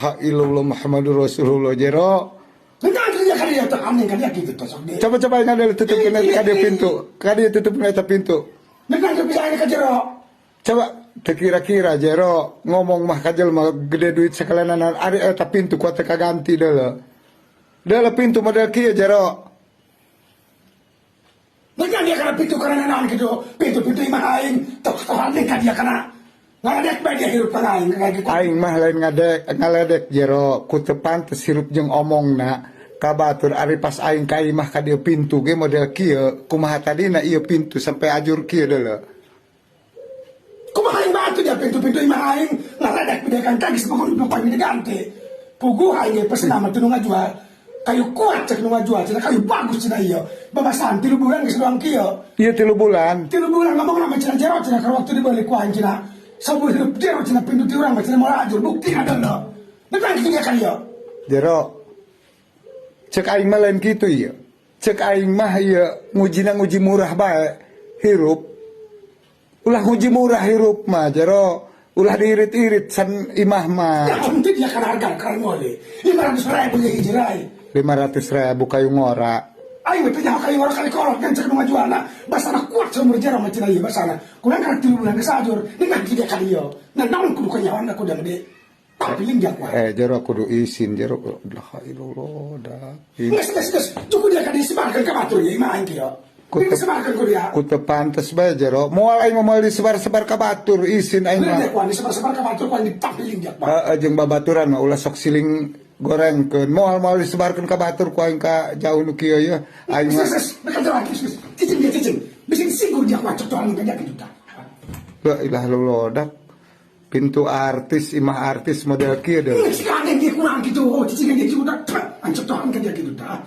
Illallah Muhammadur Rasulullah jero. Coba yang ada tutup kena pintu. Kade tutup kena pintu. Coba kira-kira jero ngomong mah kajel mah gede duit sekalian ari eta pintu kuat kaganti deula. Deula pintu model kieu jero. Mereka dia kena pintu karena naon gitu. Pintu-pintu imah aing tok-tokan dia kena. Ngaledek bae dia hirup kana aing kayak gitu. Aing mah lain ngaledek jero ku teu pantes hirup jeung omongna ka batur ari pas aing ka imah ka dieu pintu ge model kieu kumaha tadina ieu pintu sampai ajur kieu deuleu. Kumaha aing batu dia pintu-pintu imah aing ngaledek beda kan tagis pokok lupa ini ganti. Pugu aing pesen nama teu ngajual. Kayu kuat cek nu ngajual cenah kayu bagus cenah ieu. Babasan 3 bulan geus doang kieu. Iya 3 bulan. 3 bulan ngomong nama cenah jero cenah ka waktu dibalik ku aing cenah. Sabu hidup jero cenah pintu ti urang cenah moal ajur bukti ada lo. Nepan kitu dia kan ieu. Jero cek aing mah lain kitu ieu. Cek aing mah ieu nguji murah bae hirup. Ulah nguji murah hirup mah jero. Ulah diirit-irit san imah mah. Ya penting dia kan harga karang ngode. 500.000 ya hijirai. 500.000 kayu ngora. Aing mah tanya kayu ngora kali kolot kan cek nu ngajualna. Basana kuat seumur jero mah cenah ieu basana. Kurang kan 3 bulan kesajur. Dengan kieu kan ieu. Nah naon kudu kanyawana kudu gede. Tapi lingjak wae. Jero kudu izin jero. La ilaha dah. Geus. Cukup dia kan disebarkan ka batur ieu imah aing kieu. Disebarkan ku dia. Ku teu pantes bae jero. Moal aing moal disebar-sebar ka batur izin aing mah. Kuan disebar-sebar ka batur kuan ditampil lingjak wae. Heeh jeung babaturan mah ulah sok siling gorengkeun. Moal disebarkeun ka batur ku aing ka jauh nu kieu ye. Aing mah cicing. Bisa singgur dia kuat cok tuan ka kitu tah. La ilaha illallah. Pintu artis, imah artis model kieu deui. Sekarang dia kurang gitu. Oh, cicing dia kitu tah. Ancok tuan ka kitu tah.